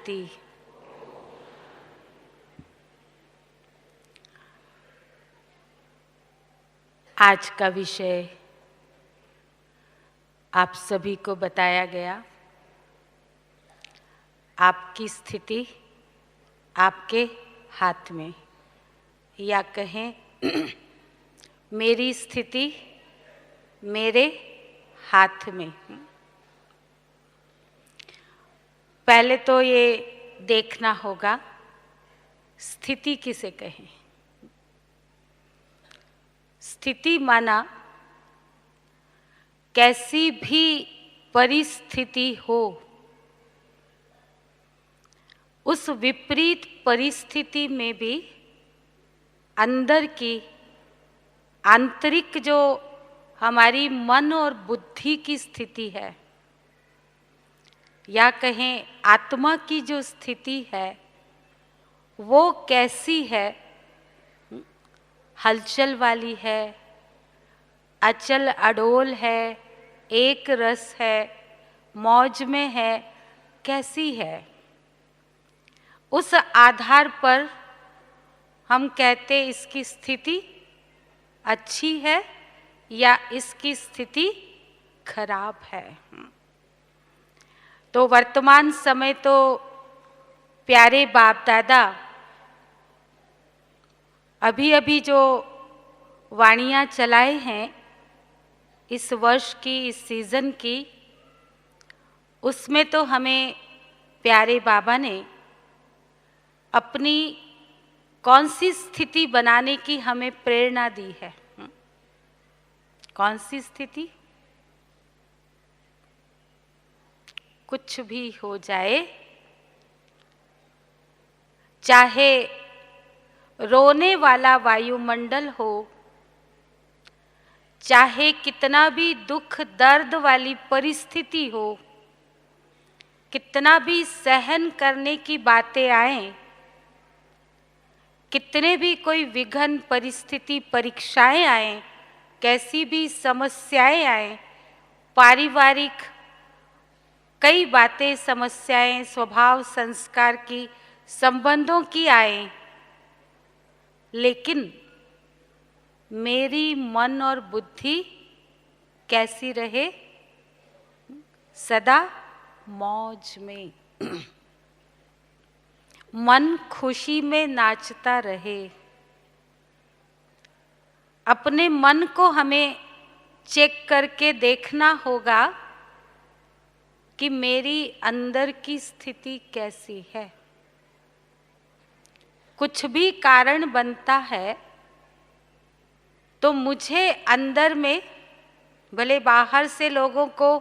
शांति। आज का विषय आप सभी को बताया गया। आपकी स्थिति आपके हाथ में, या कहें मेरी स्थिति मेरे हाथ में। पहले तो ये देखना होगा स्थिति किसे कहें। स्थिति माना कैसी भी परिस्थिति हो, उस विपरीत परिस्थिति में भी अंदर की आंतरिक जो हमारी मन और बुद्धि की स्थिति है, या कहें आत्मा की जो स्थिति है, वो कैसी है। हलचल वाली है, अचल अडोल है, एक रस है, मौज में है, कैसी है। उस आधार पर हम कहते इसकी स्थिति अच्छी है या इसकी स्थिति खराब है। तो वर्तमान समय तो प्यारे बाप दादा अभी अभी जो वाणियाँ चलाए हैं इस वर्ष की, इस सीज़न की, उसमें तो हमें प्यारे बाबा ने अपनी कौन सी स्थिति बनाने की हमें प्रेरणा दी है। कौन सी स्थिति? कुछ भी हो जाए, चाहे रोने वाला वायुमंडल हो, चाहे कितना भी दुख दर्द वाली परिस्थिति हो, कितना भी सहन करने की बातें आएं, कितने भी कोई विघ्न परिस्थिति परीक्षाएं आएं, कैसी भी समस्याएं आएं, पारिवारिक कई बातें समस्याएं, स्वभाव संस्कार की, संबंधों की आएं, लेकिन मेरी मन और बुद्धि कैसी रहे? सदा मौज में, मन खुशी में नाचता रहे। अपने मन को हमें चेक करके देखना होगा कि मेरी अंदर की स्थिति कैसी है। कुछ भी कारण बनता है तो मुझे अंदर में, भले बाहर से लोगों को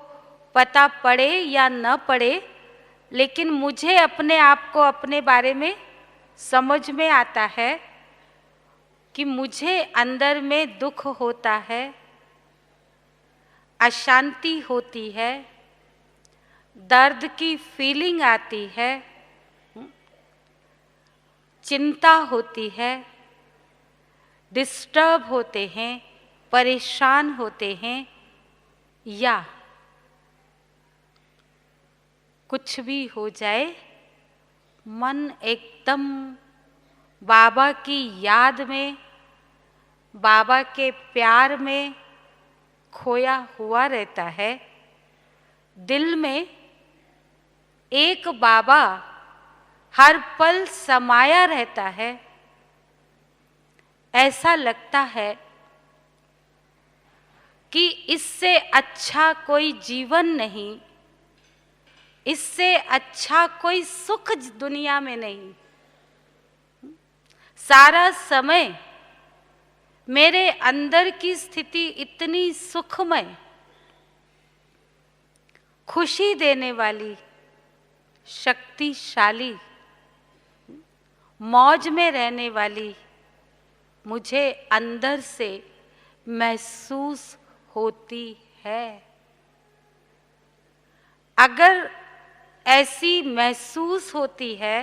पता पड़े या न पड़े, लेकिन मुझे अपने आप को अपने बारे में समझ में आता है कि मुझे अंदर में दुख होता है, अशांति होती है, दर्द की फीलिंग आती है, चिंता होती है, डिस्टर्ब होते हैं, परेशान होते हैं, या कुछ भी हो जाए, मन एकदम बाबा की याद में, बाबा के प्यार में खोया हुआ रहता है। दिल में एक बाबा हर पल समाया रहता है। ऐसा लगता है कि इससे अच्छा कोई जीवन नहीं, इससे अच्छा कोई सुख दुनिया में नहीं। सारा समय मेरे अंदर की स्थिति इतनी सुखमय, खुशी देने वाली, शक्तिशाली, मौज में रहने वाली मुझे अंदर से महसूस होती है। अगर ऐसी महसूस होती है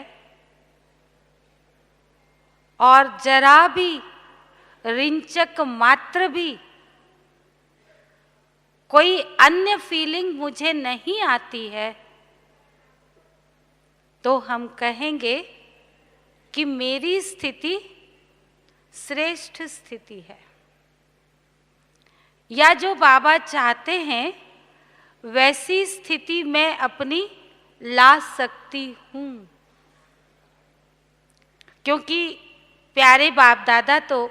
और जरा भी रिंचक मात्र भी कोई अन्य फीलिंग मुझे नहीं आती है, तो हम कहेंगे कि मेरी स्थिति श्रेष्ठ स्थिति है, या जो बाबा चाहते हैं वैसी स्थिति मैं अपनी ला सकती हूँ। क्योंकि प्यारे बाप दादा तो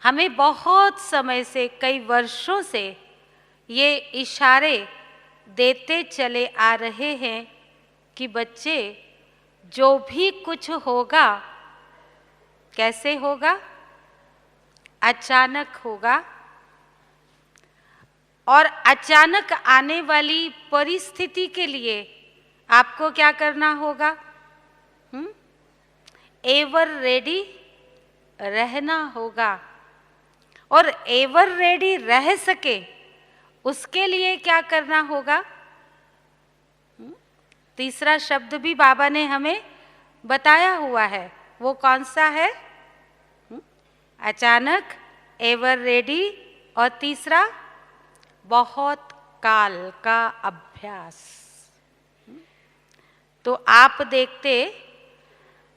हमें बहुत समय से, कई वर्षों से ये इशारे देते चले आ रहे हैं कि बच्चे, जो भी कुछ होगा कैसे होगा? अचानक होगा, और अचानक आने वाली परिस्थिति के लिए आपको क्या करना होगा? एवर रेडी रहना होगा। और एवर रेडी रह सके उसके लिए क्या करना होगा? तीसरा शब्द भी बाबा ने हमें बताया हुआ है, वो कौन सा है? अचानक, एवर रेडी, और तीसरा बहुत काल का अभ्यास। तो आप देखते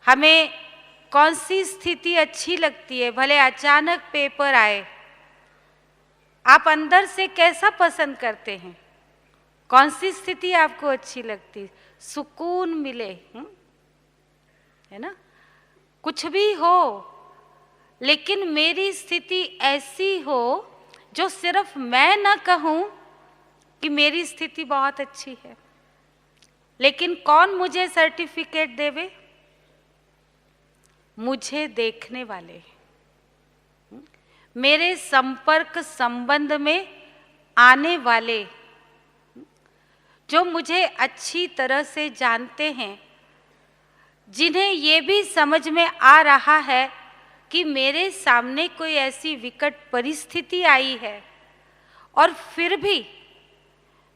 हमें कौन सी स्थिति अच्छी लगती है? भले अचानक पेपर आए, आप अंदर से कैसा पसंद करते हैं? कौन सी स्थिति आपको अच्छी लगती? सुकून मिले, है ना? कुछ भी हो, लेकिन मेरी स्थिति ऐसी हो जो सिर्फ मैं न कहूं कि मेरी स्थिति बहुत अच्छी है, लेकिन कौन मुझे सर्टिफिकेट देवे? मुझे देखने वाले, मेरे संपर्क संबंध में आने वाले, जो मुझे अच्छी तरह से जानते हैं, जिन्हें ये भी समझ में आ रहा है कि मेरे सामने कोई ऐसी विकट परिस्थिति आई है और फिर भी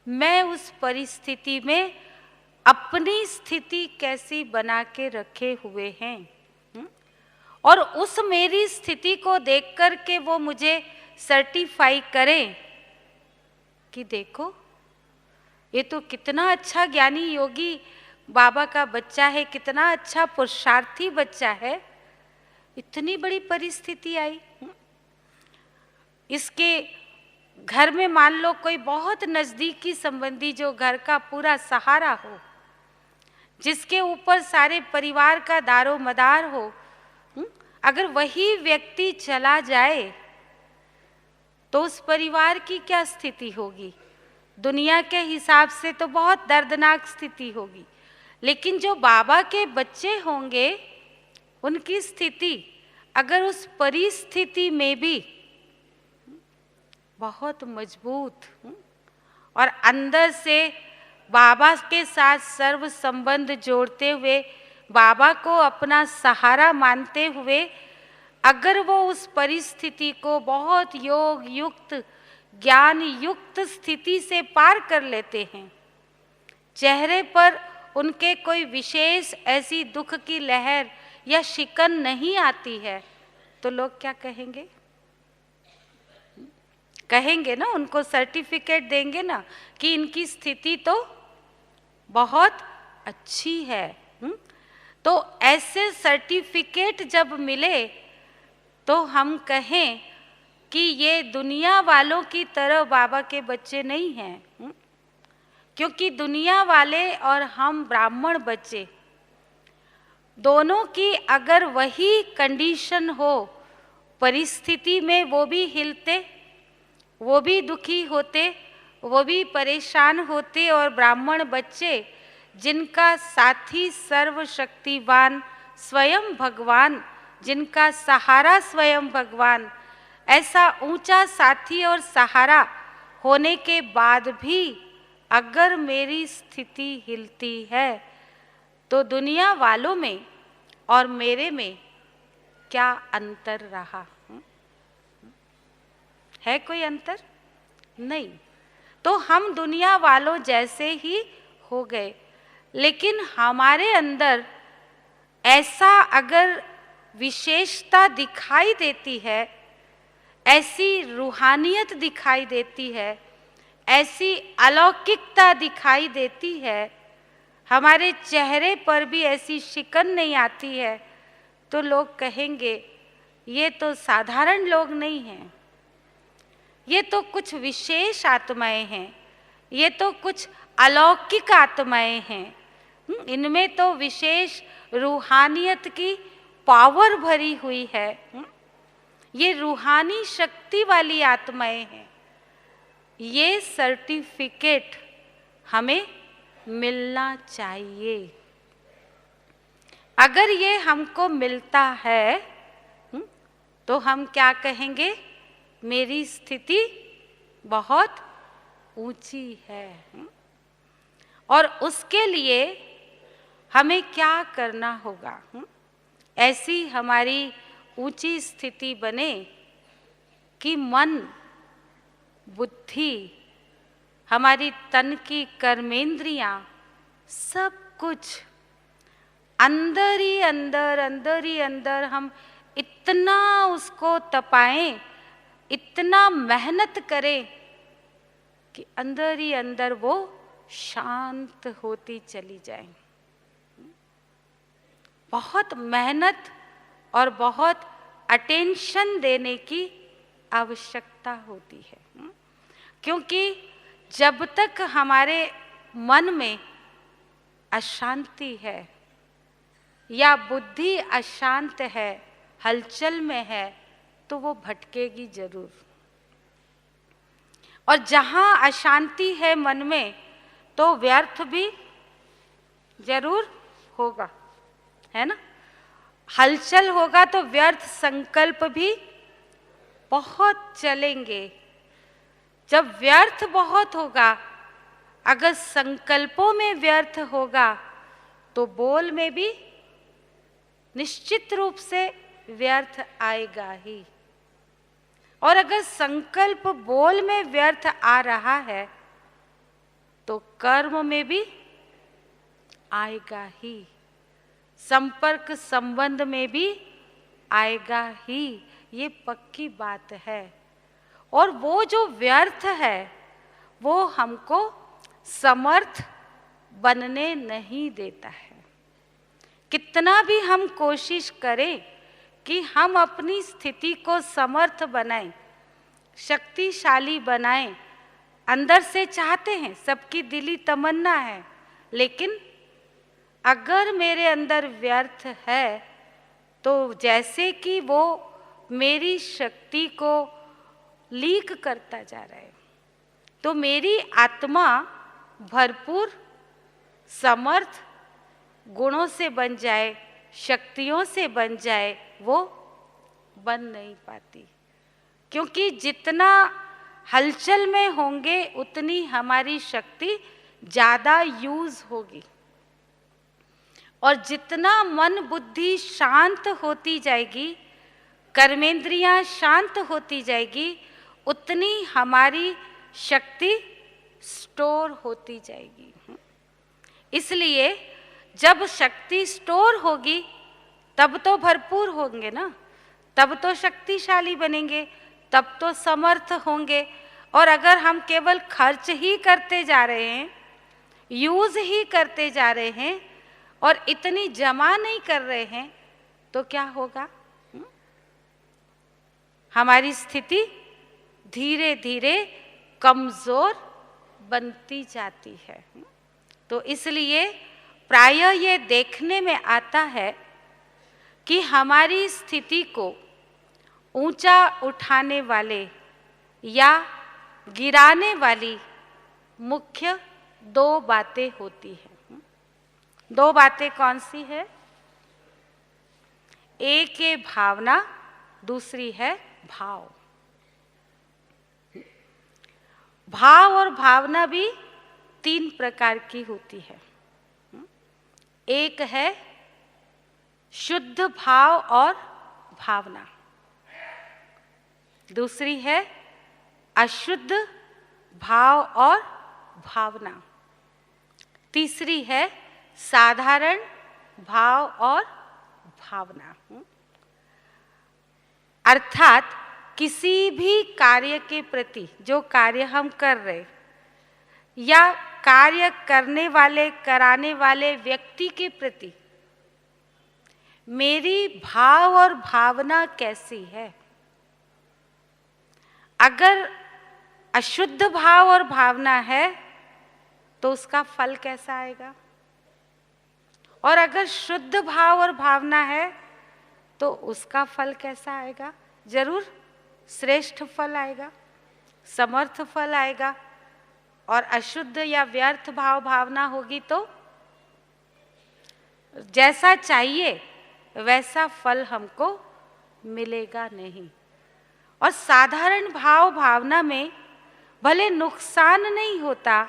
मैं उस परिस्थिति में अपनी स्थिति कैसी बना के रखे हुए हैं, और उस मेरी स्थिति को देख कर के वो मुझे सर्टिफाई करें कि देखो ये तो कितना अच्छा ज्ञानी योगी बाबा का बच्चा है, कितना अच्छा पुरुषार्थी बच्चा है, इतनी बड़ी परिस्थिति आई। इसके घर में मान लो कोई बहुत नजदीकी संबंधी जो घर का पूरा सहारा हो, जिसके ऊपर सारे परिवार का दारो मदार हो, अगर वही व्यक्ति चला जाए तो उस परिवार की क्या स्थिति होगी? दुनिया के हिसाब से तो बहुत दर्दनाक स्थिति होगी, लेकिन जो बाबा के बच्चे होंगे उनकी स्थिति अगर उस परिस्थिति में भी बहुत मजबूत और अंदर से बाबा के साथ सर्व संबंध जोड़ते हुए, बाबा को अपना सहारा मानते हुए, अगर वो उस परिस्थिति को बहुत योग युक्त, ज्ञान युक्त स्थिति से पार कर लेते हैं, चेहरे पर उनके कोई विशेष ऐसी दुख की लहर या शिकन नहीं आती है, तो लोग क्या कहेंगे? कहेंगे ना, उनको सर्टिफिकेट देंगे ना कि इनकी स्थिति तो बहुत अच्छी है। तो ऐसे सर्टिफिकेट जब मिले तो हम कहें कि ये दुनिया वालों की तरह बाबा के बच्चे नहीं हैं, क्योंकि दुनिया वाले और हम ब्राह्मण बच्चे दोनों की अगर वही कंडीशन हो, परिस्थिति में वो भी हिलते, वो भी दुखी होते, वो भी परेशान होते, और ब्राह्मण बच्चे जिनका साथी सर्वशक्तिवान स्वयं भगवान, जिनका सहारा स्वयं भगवान, ऐसा ऊंचा साथी और सहारा होने के बाद भी अगर मेरी स्थिति हिलती है तो दुनिया वालों में और मेरे में क्या अंतर रहा? है कोई अंतर? नहीं। तो हम दुनिया वालों जैसे ही हो गए, लेकिन हमारे अंदर ऐसा अगर विशेषता दिखाई देती है, ऐसी रूहानियत दिखाई देती है, ऐसी अलौकिकता दिखाई देती है, हमारे चेहरे पर भी ऐसी शिकन नहीं आती है तो लोग कहेंगे ये तो साधारण लोग नहीं हैं, ये तो कुछ विशेष आत्माएं हैं, ये तो कुछ अलौकिक आत्माएं हैं, इनमें तो विशेष रूहानियत की पावर भरी हुई है, ये रूहानी शक्ति वाली आत्माएं हैं। ये सर्टिफिकेट हमें मिलना चाहिए। अगर ये हमको मिलता है तो हम क्या कहेंगे? मेरी स्थिति बहुत ऊंची है। और उसके लिए हमें क्या करना होगा? ऐसी हमारी ऊंची स्थिति बने कि मन, बुद्धि, हमारी तन की कर्मेंद्रियां, सब कुछ अंदर ही अंदर हम इतना उसको तपाएं, इतना मेहनत करें कि अंदर ही अंदर वो शांत होती चली जाए। बहुत मेहनत और बहुत अटेंशन देने की आवश्यकता होती है, क्योंकि जब तक हमारे मन में अशांति है या बुद्धि अशांत है, हलचल में है, तो वो भटकेगी जरूर। और जहां अशांति है मन में तो व्यर्थ भी जरूर होगा, है ना? हलचल होगा तो व्यर्थ संकल्प भी बहुत चलेंगे। जब व्यर्थ बहुत होगा, अगर संकल्पों में व्यर्थ होगा तो बोल में भी निश्चित रूप से व्यर्थ आएगा ही। और अगर संकल्प बोल में व्यर्थ आ रहा है तो कर्म में भी आएगा ही, संपर्क संबंध में भी आएगा ही, ये पक्की बात है। और वो जो व्यर्थ है वो हमको समर्थ बनने नहीं देता है। कितना भी हम कोशिश करें कि हम अपनी स्थिति को समर्थ बनाएं, शक्तिशाली बनाएं, अंदर से चाहते हैं, सबकी दिली तमन्ना है, लेकिन अगर मेरे अंदर व्यर्थ है तो जैसे कि वो मेरी शक्ति को लीक करता जा रहा है। तो मेरी आत्मा भरपूर समर्थ गुणों से बन जाए, शक्तियों से बन जाए, वो बन नहीं पाती, क्योंकि जितना हलचल में होंगे उतनी हमारी शक्ति ज़्यादा यूज होगी। और जितना मन बुद्धि शांत होती जाएगी, कर्मेंद्रियां शांत होती जाएगी, उतनी हमारी शक्ति स्टोर होती जाएगी। इसलिए जब शक्ति स्टोर होगी तब तो भरपूर होंगे ना, तब तो शक्तिशाली बनेंगे, तब तो समर्थ होंगे। और अगर हम केवल खर्च ही करते जा रहे हैं, यूज ही करते जा रहे हैं और इतनी जमा नहीं कर रहे हैं तो क्या होगा? हमारी स्थिति धीरे धीरे कमजोर बनती जाती है। तो इसलिए प्रायः ये देखने में आता है कि हमारी स्थिति को ऊंचा उठाने वाले या गिराने वाली मुख्य दो बातें होती हैं। दो बातें कौन सी है? एक है भावना, दूसरी है भाव। भाव और भावना भी तीन प्रकार की होती है। एक है शुद्ध भाव और भावना, दूसरी है अशुद्ध भाव और भावना, तीसरी है साधारण भाव और भावना। अर्थात किसी भी कार्य के प्रति, जो कार्य हम कर रहे या कार्य करने वाले, कराने वाले व्यक्ति के प्रति मेरी भाव और भावना कैसी है। अगर अशुद्ध भाव और भावना है तो उसका फल कैसा आएगा, और अगर शुद्ध भाव और भावना है तो उसका फल कैसा आएगा। जरूर श्रेष्ठ फल आएगा, समर्थ फल आएगा। और अशुद्ध या व्यर्थ भाव भावना होगी तो जैसा चाहिए वैसा फल हमको मिलेगा नहीं। और साधारण भाव भावना में भले नुकसान नहीं होता,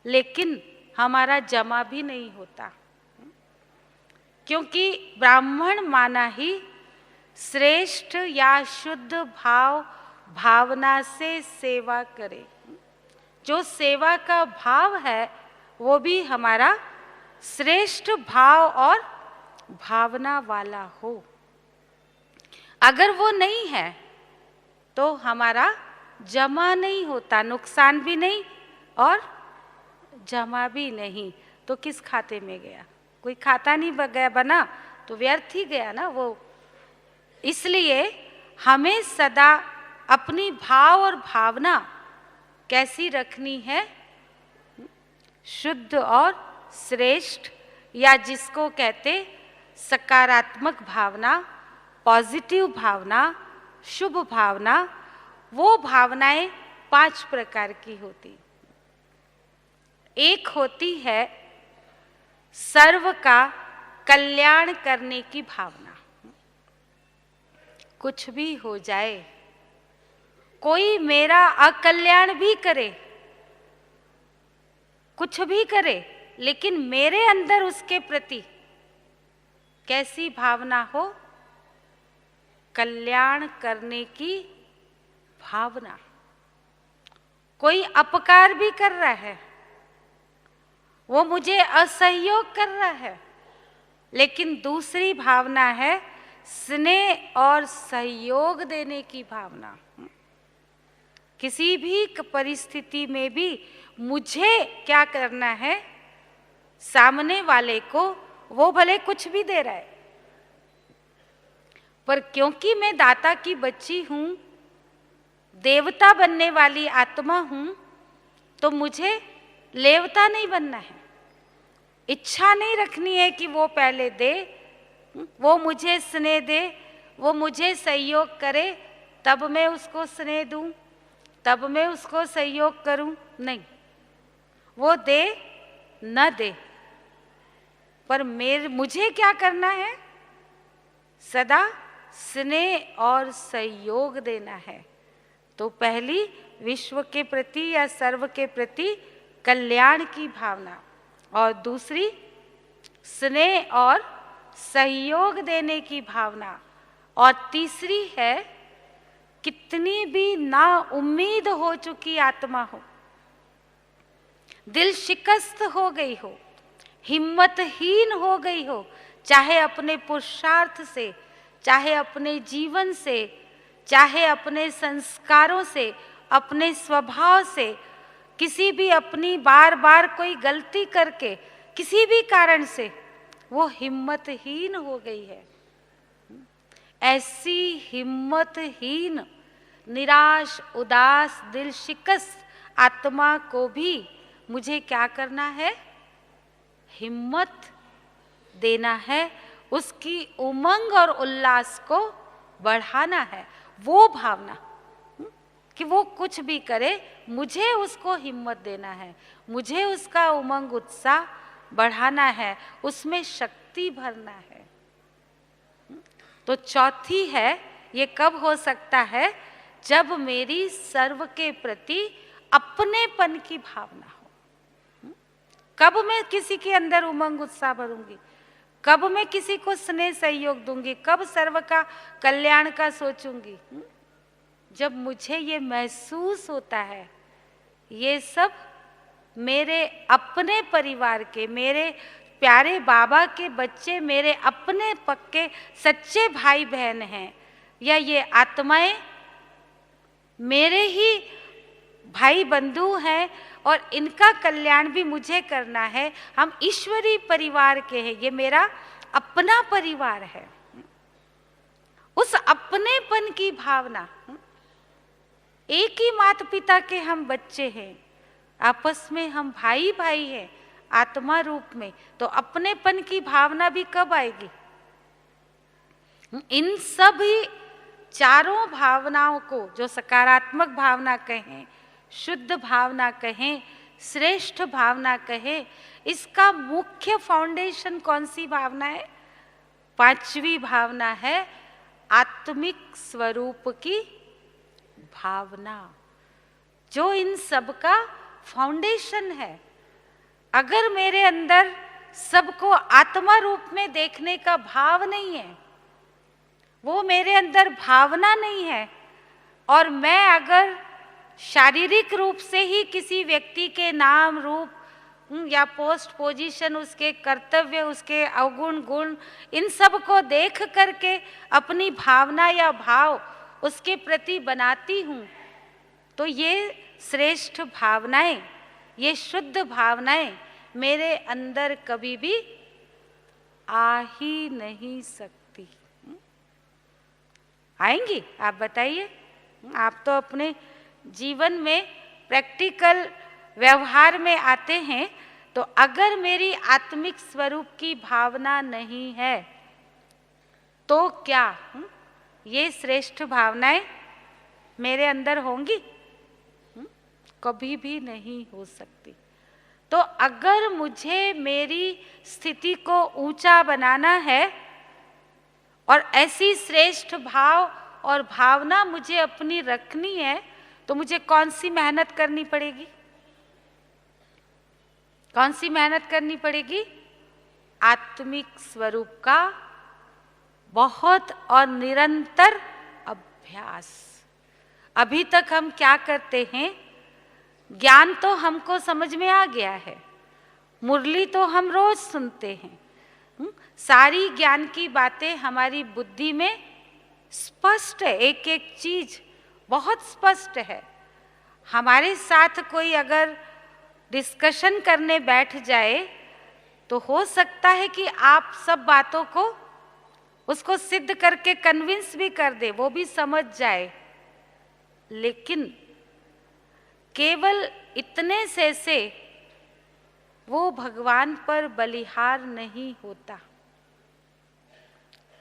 लेकिन हमारा जमा भी नहीं होता, क्योंकि ब्राह्मण माना ही श्रेष्ठ या शुद्ध भाव भावना से सेवा करे। जो सेवा का भाव है वो भी हमारा श्रेष्ठ भाव और भावना वाला हो। अगर वो नहीं है तो हमारा जमा नहीं होता, नुकसान भी नहीं और जमा भी नहीं। तो किस खाते में गया, कोई खाता नहीं गया बना तो व्यर्थ ही गया ना वो। इसलिए हमें सदा अपनी भाव और भावना कैसी रखनी है, शुद्ध और श्रेष्ठ, या जिसको कहते सकारात्मक भावना, पॉजिटिव भावना, शुभ भावना। वो भावनाएं 5 प्रकार की होती। एक होती है सर्व का कल्याण करने की भावना। कुछ भी हो जाए, कोई मेरा अकल्याण भी करे, कुछ भी करे, लेकिन मेरे अंदर उसके प्रति कैसी भावना हो, कल्याण करने की भावना। कोई अपकार भी कर रहा है, वो मुझे असहयोग कर रहा है, लेकिन दूसरी भावना है स्नेह और सहयोग देने की भावना। किसी भी परिस्थिति में भी मुझे क्या करना है, सामने वाले को वो भले कुछ भी दे रहा है, पर क्योंकि मैं दाता की बच्ची हूं, देवता बनने वाली आत्मा हूं, तो मुझे लेवता नहीं बनना है। इच्छा नहीं रखनी है कि वो पहले दे, वो मुझे स्नेह दे, वो मुझे सहयोग करे, तब मैं उसको स्नेह दूं, तब मैं उसको सहयोग करूं। नहीं, वो दे न दे, पर मुझे क्या करना है, सदा स्नेह और सहयोग देना है। तो पहली विश्व के प्रति या सर्व के प्रति कल्याण की भावना, और दूसरी स्नेह और सहयोग देने की भावना, और तीसरी है कितनी भी ना उम्मीद हो चुकी आत्मा हो, दिल शिकस्त हो गई हो, हिम्मतहीन हो गई हो, चाहे अपने पुरुषार्थ से, चाहे अपने जीवन से, चाहे अपने संस्कारों से, अपने स्वभाव से, किसी भी अपनी बार बार कोई गलती करके किसी भी कारण से वो हिम्मतहीन हो गई है। ऐसी हिम्मतहीन, निराश, उदास, दिल शिकस्त आत्मा को भी मुझे क्या करना है, हिम्मत देना है, उसकी उमंग और उल्लास को बढ़ाना है। वो भावना कि वो कुछ भी करे, मुझे उसको हिम्मत देना है, मुझे उसका उमंग उत्साह बढ़ाना है, उसमें शक्ति भरना है। तो चौथी है, ये कब हो सकता है, जब मेरी सर्व के प्रति अपनेपन की भावना हो। कब मैं किसी के अंदर उमंग उत्साह भरूंगी, कब मैं किसी को स्नेह सहयोग दूंगी, कब सर्व का कल्याण का सोचूंगी, जब मुझे ये महसूस होता है ये सब मेरे अपने परिवार के, मेरे प्यारे बाबा के बच्चे, मेरे अपने पक्के सच्चे भाई बहन हैं, या ये आत्माएं मेरे ही भाई बंधु हैं और इनका कल्याण भी मुझे करना है। हम ईश्वरीय परिवार के हैं, ये मेरा अपना परिवार है। उस अपनेपन की भावना, एक ही माता पिता के हम बच्चे हैं, आपस में हम भाई भाई हैं आत्मा रूप में, तो अपनेपन की भावना भी कब आएगी? इन सभी चारों भावनाओं को, जो सकारात्मक भावना कहें, शुद्ध भावना कहें, श्रेष्ठ भावना कहें, इसका मुख्य फाउंडेशन कौन सी भावना है? पांचवी भावना है आत्मिक स्वरूप की भावना, जो इन सब का फाउंडेशन है। अगर मेरे अंदर सबको आत्मा रूप में देखने का भाव नहीं है, वो मेरे अंदर भावना नहीं है, और मैं अगर शारीरिक रूप से ही किसी व्यक्ति के नाम रूप या पोस्ट पोजीशन, उसके कर्तव्य, उसके अवगुण गुण, इन सब को देख करके अपनी भावना या भाव उसके प्रति बनाती हूँ, तो ये श्रेष्ठ भावनाएं, ये शुद्ध भावनाएं मेरे अंदर कभी भी आ ही नहीं सकती। आएंगी? आप बताइए। आप तो अपने जीवन में प्रैक्टिकल व्यवहार में आते हैं, तो अगर मेरी आत्मिक स्वरूप की भावना नहीं है तो क्या ये श्रेष्ठ भावनाएं मेरे अंदर होंगी? कभी भी नहीं हो सकती। तो अगर मुझे मेरी स्थिति को ऊंचा बनाना है और ऐसी श्रेष्ठ भाव और भावना मुझे अपनी रखनी है, तो मुझे कौन सी मेहनत करनी पड़ेगी? कौन सी मेहनत करनी पड़ेगी? आत्मिक स्वरूप का बहुत और निरंतर अभ्यास। अभी तक हम क्या करते हैं? ज्ञान तो हमको समझ में आ गया है, मुरली तो हम रोज सुनते हैं, सारी ज्ञान की बातें हमारी बुद्धि में स्पष्ट है, एक एक चीज बहुत स्पष्ट है। हमारे साथ कोई अगर डिस्कशन करने बैठ जाए तो हो सकता है कि आप सब बातों को उसको सिद्ध करके कन्विंस भी कर दे, वो भी समझ जाए, लेकिन केवल इतने से वो भगवान पर बलिहार नहीं होता।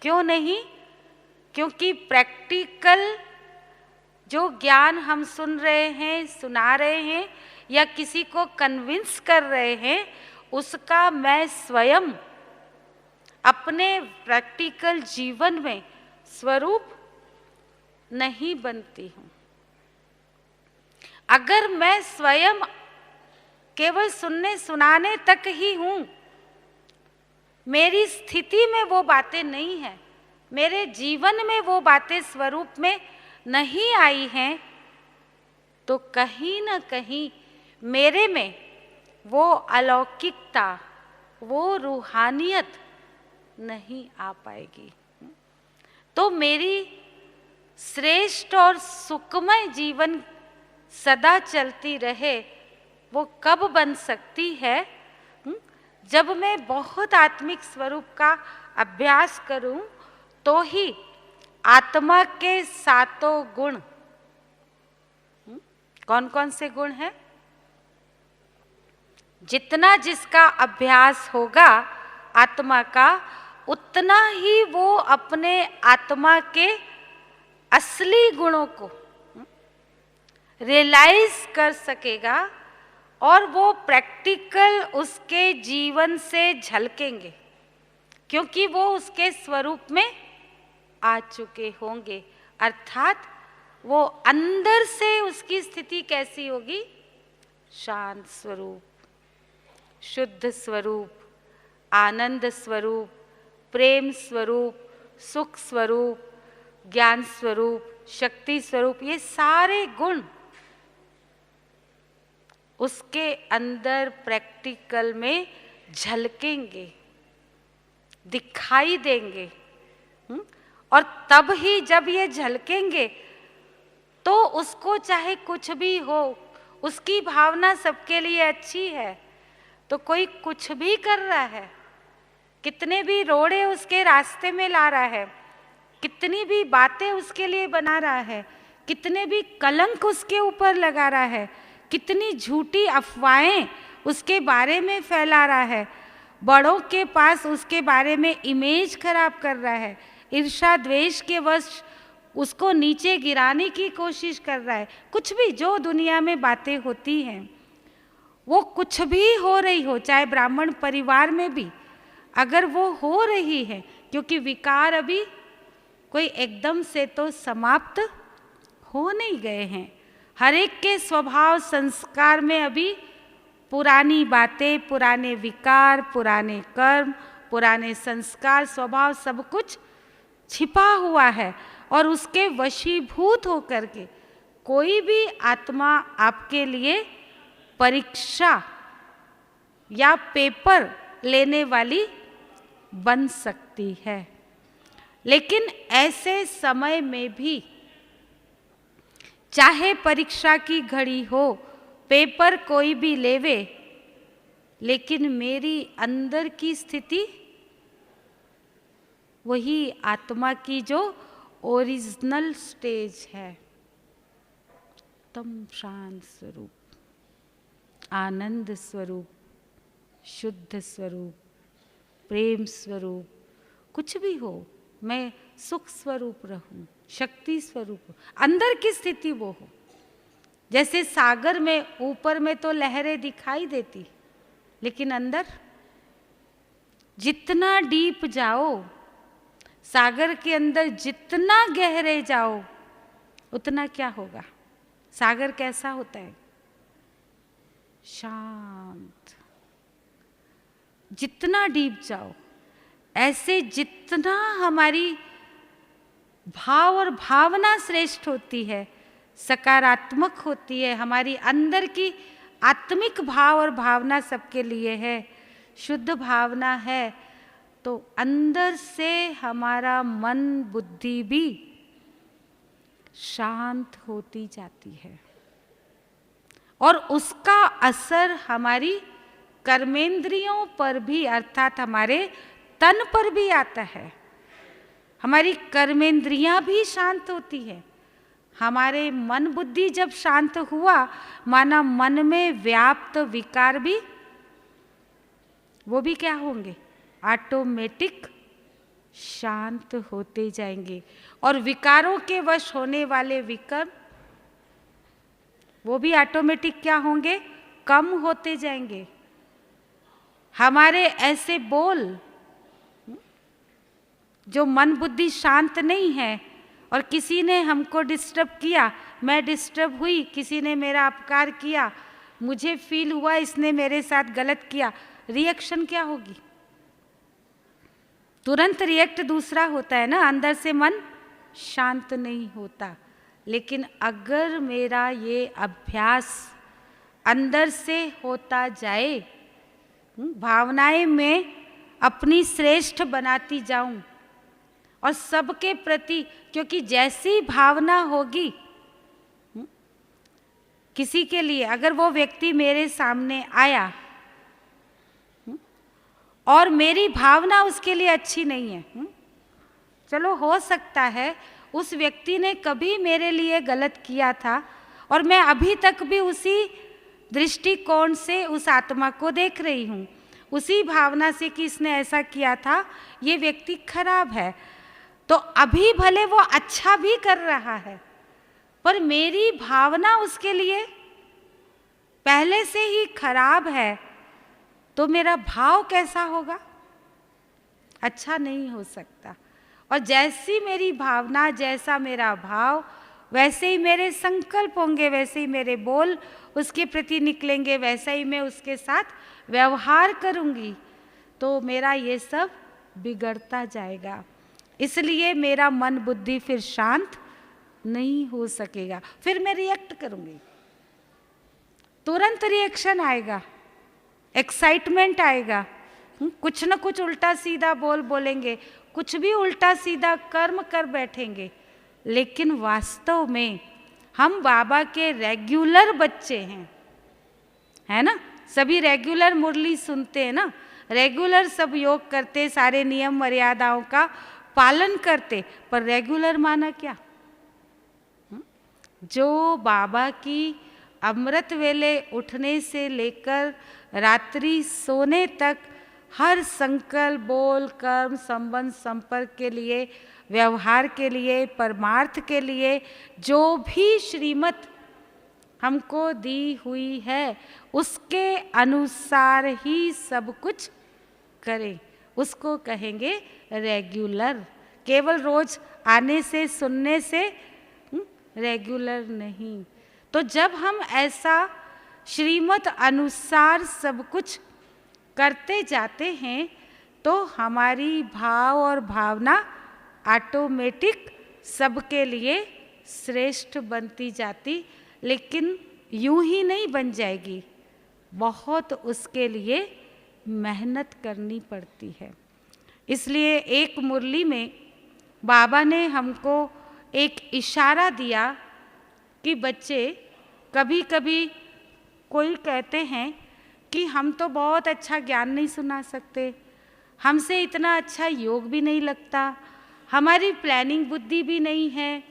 क्यों नहीं? क्योंकि प्रैक्टिकल जो ज्ञान हम सुन रहे हैं, सुना रहे हैं या किसी को कन्विंस कर रहे हैं, उसका मैं स्वयं अपने प्रैक्टिकल जीवन में स्वरूप नहीं बनती हूँ। अगर मैं स्वयं केवल सुनने सुनाने तक ही हूँ, मेरी स्थिति में वो बातें नहीं हैं, मेरे जीवन में वो बातें स्वरूप में नहीं आई हैं, तो कहीं ना कहीं मेरे में वो अलौकिकता, वो रूहानियत नहीं आ पाएगी। तो मेरी श्रेष्ठ और सुखमय जीवन सदा चलती रहे, वो कब बन सकती है? जब मैं बहुत आत्मिक स्वरूप का अभ्यास करूं, तो ही आत्मा के सातों गुण, कौन कौन से गुण हैं, जितना जिसका अभ्यास होगा आत्मा का, उतना ही वो अपने आत्मा के असली गुणों को रियलाइज कर सकेगा और वो प्रैक्टिकल उसके जीवन से झलकेंगे, क्योंकि वो उसके स्वरूप में आ चुके होंगे। अर्थात वो अंदर से उसकी स्थिति कैसी होगी? शांत स्वरूप, शुद्ध स्वरूप, आनंद स्वरूप, प्रेम स्वरूप, सुख स्वरूप, ज्ञान स्वरूप, शक्ति स्वरूप, ये सारे गुण उसके अंदर प्रैक्टिकल में झलकेंगे, दिखाई देंगे। और तब ही जब ये झलकेंगे तो उसको चाहे कुछ भी हो, उसकी भावना सबके लिए अच्छी है, तो कोई कुछ भी कर रहा है, कितने भी रोड़े उसके रास्ते में ला रहा है, कितनी भी बातें उसके लिए बना रहा है, कितने भी कलंक उसके ऊपर लगा रहा है, कितनी झूठी अफवाहें उसके बारे में फैला रहा है, बड़ों के पास उसके बारे में इमेज खराब कर रहा है, ईर्ष्या द्वेष के वश उसको नीचे गिराने की कोशिश कर रहा है, कुछ भी जो दुनिया में बातें होती हैं, वो कुछ भी हो रही हो, चाहे ब्राह्मण परिवार में भी अगर वो हो रही है, क्योंकि विकार अभी कोई एकदम से तो समाप्त हो नहीं गए हैं। हर एक के स्वभाव संस्कार में अभी पुरानी बातें, पुराने विकार, पुराने कर्म, पुराने संस्कार, स्वभाव सब कुछ छिपा हुआ है, और उसके वशीभूत होकर के कोई भी आत्मा आपके लिए परीक्षा या पेपर लेने वाली बन सकती है। लेकिन ऐसे समय में भी चाहे परीक्षा की घड़ी हो, पेपर कोई भी लेवे, लेकिन मेरी अंदर की स्थिति वही आत्मा की जो ओरिजिनल स्टेज है, तम शांत स्वरूप, आनंद स्वरूप, शुद्ध स्वरूप, प्रेम स्वरूप, कुछ भी हो, मैं सुख स्वरूप रहूं, शक्ति स्वरूप, अंदर की स्थिति वो हो। जैसे सागर में ऊपर में तो लहरें दिखाई देती, लेकिन अंदर जितना डीप जाओ, सागर के अंदर जितना गहरे जाओ, उतना क्या होगा? सागर कैसा होता है? शांत। जितना डीप जाओ, ऐसे जितना हमारी भाव और भावना श्रेष्ठ होती है, सकारात्मक होती है, हमारी अंदर की आत्मिक भाव और भावना सबके लिए है, शुद्ध भावना है, तो अंदर से हमारा मन बुद्धि भी शांत होती जाती है, और उसका असर हमारी कर्मेंद्रियों पर भी, अर्थात हमारे तन पर भी आता है। हमारी कर्मेंद्रियां भी शांत होती है। हमारे मन बुद्धि जब शांत हुआ, माना मन में व्याप्त विकार भी, वो भी क्या होंगे? ऑटोमेटिक शांत होते जाएंगे, और विकारों के वश होने वाले विकर्म वो भी ऑटोमेटिक क्या होंगे? कम होते जाएंगे। हमारे ऐसे बोल जो मन बुद्धि शांत नहीं है, और किसी ने हमको डिस्टर्ब किया, मैं डिस्टर्ब हुई, किसी ने मेरा अपकार किया, मुझे फील हुआ इसने मेरे साथ गलत किया, रिएक्शन क्या होगी? तुरंत रिएक्ट दूसरा होता है ना, अंदर से मन शांत नहीं होता। लेकिन अगर मेरा ये अभ्यास अंदर से होता जाए, भावनाएं में अपनी श्रेष्ठ बनाती जाऊं, और सबके प्रति, क्योंकि जैसी भावना होगी किसी के लिए, अगर वो व्यक्ति मेरे सामने आया और मेरी भावना उसके लिए अच्छी नहीं है, चलो हो सकता है उस व्यक्ति ने कभी मेरे लिए गलत किया था, और मैं अभी तक भी उसी दृष्टिकोण से उस आत्मा को देख रही हूँ, उसी भावना से कि इसने ऐसा किया था, ये व्यक्ति खराब है, तो अभी भले वो अच्छा भी कर रहा है, पर मेरी भावना उसके लिए पहले से ही खराब है, तो मेरा भाव कैसा होगा? अच्छा नहीं हो सकता। और जैसी मेरी भावना, जैसा मेरा भाव, वैसे ही मेरे संकल्प होंगे, वैसे ही मेरे बोल उसके प्रति निकलेंगे, वैसा ही मैं उसके साथ व्यवहार करूंगी, तो मेरा ये सब बिगड़ता जाएगा। इसलिए मेरा मन बुद्धि फिर शांत नहीं हो सकेगा, फिर मैं रिएक्ट करूंगी, तुरंत रिएक्शन आएगा, एक्साइटमेंट आएगा, कुछ न कुछ उल्टा सीधा बोलेंगे, कुछ भी उल्टा सीधा कर्म कर बैठेंगे। लेकिन वास्तव में हम बाबा के रेगुलर बच्चे हैं, है ना। सभी रेगुलर मुरली सुनते हैं ना, रेगुलर सब योग करते, सारे नियम मर्यादाओं का पालन करते, पर रेगुलर माना क्या? जो बाबा की अमृत वेले उठने से लेकर रात्रि सोने तक हर संकल्प, बोल, कर्म, संबंध, संपर्क के लिए, व्यवहार के लिए, परमार्थ के लिए जो भी श्रीमत हमको दी हुई है उसके अनुसार ही सब कुछ करें, उसको कहेंगे रेगुलर। केवल रोज आने से, सुनने से रेगुलर नहीं। तो जब हम ऐसा श्रीमत अनुसार सब कुछ करते जाते हैं तो हमारी भाव और भावना ऑटोमेटिक सबके लिए श्रेष्ठ बनती जाती, लेकिन यूं ही नहीं बन जाएगी, बहुत उसके लिए मेहनत करनी पड़ती है। इसलिए एक मुरली में बाबा ने हमको एक इशारा दिया कि बच्चे, कभी कभी कोई कहते हैं कि हम तो बहुत अच्छा ज्ञान नहीं सुना सकते, हमसे इतना अच्छा योग भी नहीं लगता, हमारी प्लानिंग बुद्धि भी नहीं है,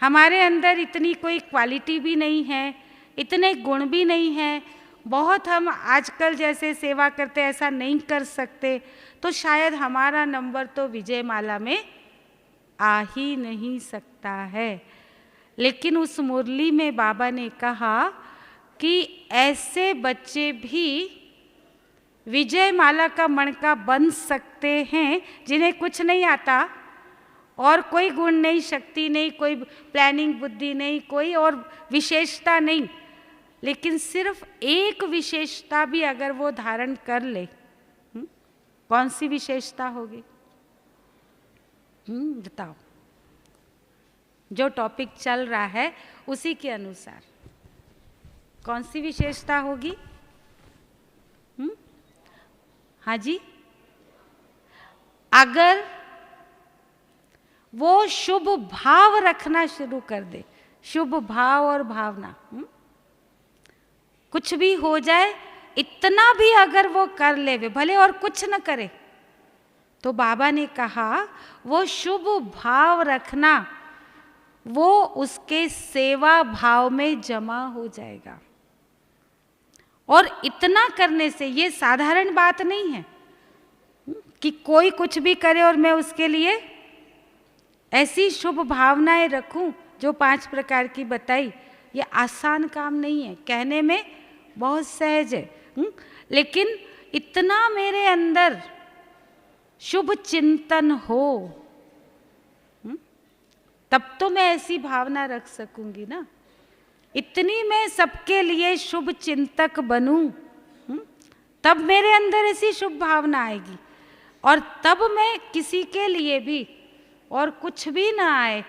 हमारे अंदर इतनी कोई क्वालिटी भी नहीं है, इतने गुण भी नहीं हैं, बहुत हम आजकल जैसे सेवा करते ऐसा नहीं कर सकते, तो शायद हमारा नंबर तो विजय माला में आ ही नहीं सकता है। लेकिन उस मुरली में बाबा ने कहा कि ऐसे बच्चे भी विजय माला का मणका बन सकते हैं जिन्हें कुछ नहीं आता और कोई गुण नहीं, शक्ति नहीं, कोई प्लानिंग बुद्धि नहीं, कोई और विशेषता नहीं, लेकिन सिर्फ एक विशेषता भी अगर वो धारण कर ले, कौन सी विशेषता होगी? बताओ, जो टॉपिक चल रहा है उसी के अनुसार कौन सी विशेषता होगी? हाँ जी, अगर वो शुभ भाव रखना शुरू कर दे, शुभ भाव और भावना, कुछ भी हो जाए, इतना भी अगर वो कर ले, भले और कुछ न करे, तो बाबा ने कहा वो शुभ भाव रखना वो उसके सेवा भाव में जमा हो जाएगा। और इतना करने से, ये साधारण बात नहीं है कि कोई कुछ भी करे और मैं उसके लिए ऐसी शुभ भावनाएं रखूं जो 5 प्रकार की बताई। ये आसान काम नहीं है, कहने में बहुत सहज है, लेकिन इतना मेरे अंदर शुभ चिंतन हो तब तो मैं ऐसी भावना रख सकूंगी ना। इतनी मैं सबके लिए शुभ चिंतक बनूं, तब मेरे अंदर ऐसी शुभ भावना आएगी, और तब मैं किसी के लिए भी और कुछ भी ना आए,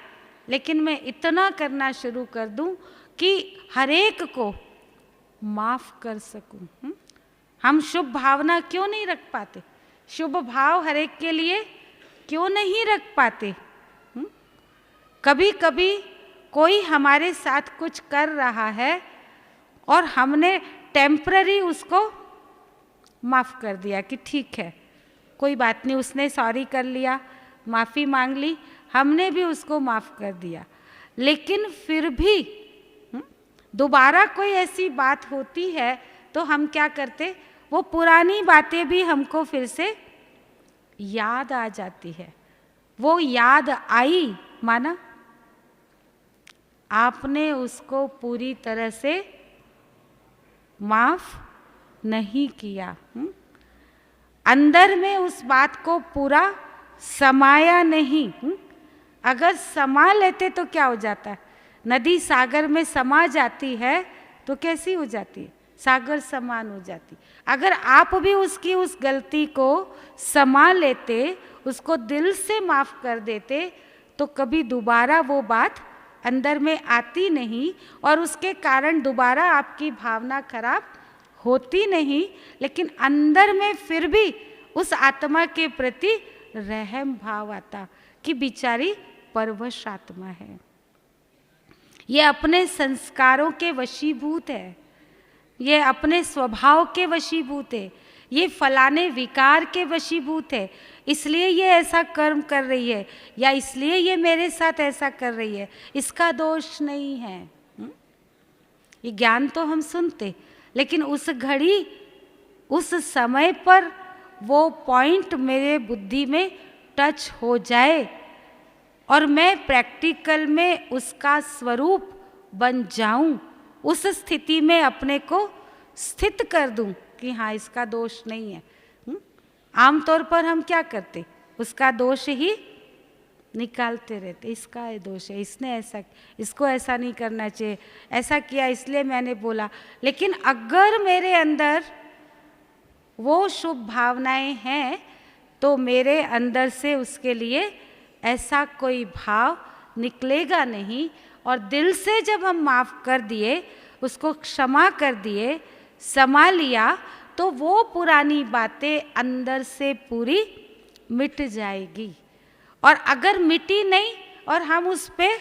लेकिन मैं इतना करना शुरू कर दूं कि हर एक को माफ कर सकूं। हम शुभ भावना क्यों नहीं रख पाते? शुभ भाव हर एक के लिए क्यों नहीं रख पाते? कभी कभी कोई हमारे साथ कुछ कर रहा है और हमने टेम्पररी उसको माफ़ कर दिया कि ठीक है, कोई बात नहीं, उसने सॉरी कर लिया, माफ़ी मांग ली, हमने भी उसको माफ़ कर दिया, लेकिन फिर भी दोबारा कोई ऐसी बात होती है तो हम क्या करते, वो पुरानी बातें भी हमको फिर से याद आ जाती है। वो याद आई माना आपने उसको पूरी तरह से माफ नहीं किया, अंदर में उस बात को पूरा समाया नहीं। अगर समा लेते तो क्या हो जाता है? नदी सागर में समा जाती है तो कैसी हो जाती है? सागर समान हो जाती। अगर आप भी उसकी उस गलती को समा लेते, उसको दिल से माफ कर देते, तो कभी दोबारा वो बात अंदर में आती नहीं और उसके कारण दोबारा आपकी भावना खराब होती नहीं, लेकिन अंदर में फिर भी उस आत्मा के प्रति रहम भाव आता कि बेचारी परवश आत्मा है, ये अपने संस्कारों के वशीभूत है, ये अपने स्वभाव के वशीभूत है, ये फलाने विकार के वशीभूत है, इसलिए ये ऐसा कर्म कर रही है, या इसलिए ये मेरे साथ ऐसा कर रही है, इसका दोष नहीं है। ये ज्ञान तो हम सुनते, लेकिन उस घड़ी उस समय पर वो पॉइंट मेरे बुद्धि में टच हो जाए और मैं प्रैक्टिकल में उसका स्वरूप बन जाऊं, उस स्थिति में अपने को स्थित कर दूं कि हाँ इसका दोष नहीं है। आमतौर पर हम क्या करते, उसका दोष ही निकालते रहते, इसका ये दोष है, इसने ऐसा, इसको ऐसा नहीं करना चाहिए, ऐसा किया इसलिए मैंने बोला। लेकिन अगर मेरे अंदर वो शुभ भावनाएं हैं तो मेरे अंदर से उसके लिए ऐसा कोई भाव निकलेगा नहीं, और दिल से जब हम माफ़ कर दिए, उसको क्षमा कर दिए, समा लिया, तो वो पुरानी बातें अंदर से पूरी मिट जाएगी। और अगर मिटी नहीं और हम उस पर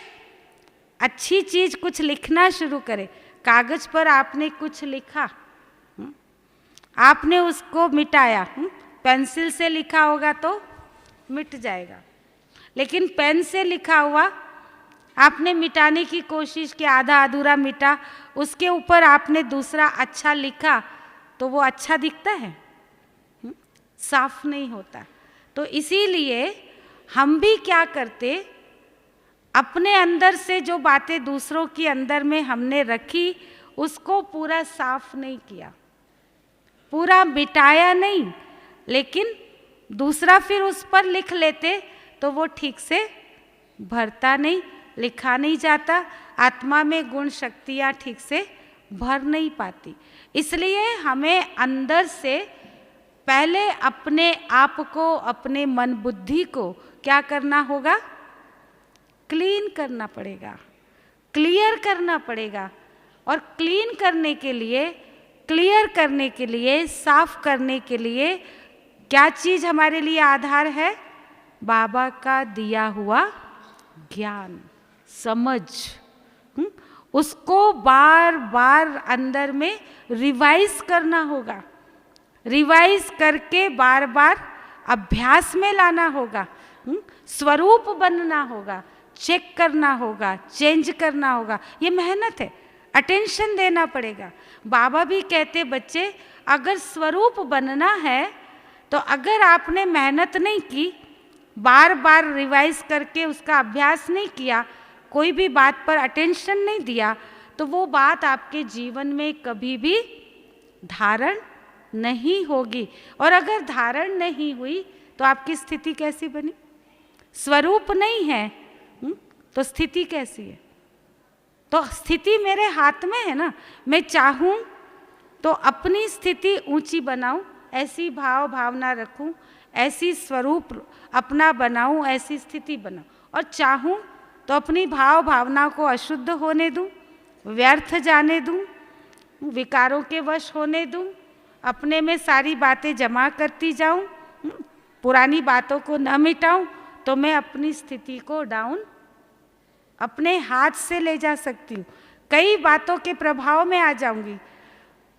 अच्छी चीज़ कुछ लिखना शुरू करें, कागज़ पर आपने कुछ लिखा, आपने उसको मिटाया, पेंसिल से लिखा होगा तो मिट जाएगा, लेकिन पेन से लिखा हुआ आपने मिटाने की कोशिश की, आधा अधूरा मिटा, उसके ऊपर आपने दूसरा अच्छा लिखा, तो वो अच्छा दिखता है, साफ नहीं होता। तो इसीलिए हम भी क्या करते, अपने अंदर से जो बातें दूसरों की अंदर में हमने रखी, उसको पूरा साफ नहीं किया, पूरा मिटाया नहीं, लेकिन दूसरा फिर उस पर लिख लेते तो वो ठीक से भरता नहीं, लिखा नहीं जाता, आत्मा में गुण शक्तियाँ ठीक से भर नहीं पाती। इसलिए हमें अंदर से पहले अपने आप को, अपने मन बुद्धि को क्या करना होगा, क्लीन करना पड़ेगा, क्लियर करना पड़ेगा। और क्लीन करने के लिए, क्लियर करने के लिए, साफ करने के लिए क्या चीज़ हमारे लिए आधार है, बाबा का दिया हुआ ज्ञान, समझ। उसको बार बार अंदर में रिवाइज करना होगा, रिवाइज करके बार बार अभ्यास में लाना होगा, स्वरूप बनना होगा, चेक करना होगा, चेंज करना होगा। ये मेहनत है, अटेंशन देना पड़ेगा। बाबा भी कहते बच्चे अगर स्वरूप बनना है तो अगर आपने मेहनत नहीं की, बार बार रिवाइज करके उसका अभ्यास नहीं किया, कोई भी बात पर अटेंशन नहीं दिया, तो वो बात आपके जीवन में कभी भी धारण नहीं होगी। और अगर धारण नहीं हुई तो आपकी स्थिति कैसी बनी, स्वरूप नहीं है तो स्थिति कैसी है। तो स्थिति मेरे हाथ में है ना, मैं चाहूँ तो अपनी स्थिति ऊंची बनाऊं, ऐसी भाव भावना रखूं, ऐसी स्वरूप अपना बनाऊं, ऐसी स्थिति बनाऊं। और चाहूँ तो अपनी भाव भावना को अशुद्ध होने दूं, व्यर्थ जाने दूं, विकारों के वश होने दूं, अपने में सारी बातें जमा करती जाऊं, पुरानी बातों को न मिटाऊं, तो मैं अपनी स्थिति को डाउन अपने हाथ से ले जा सकती हूँ। कई बातों के प्रभाव में आ जाऊंगी,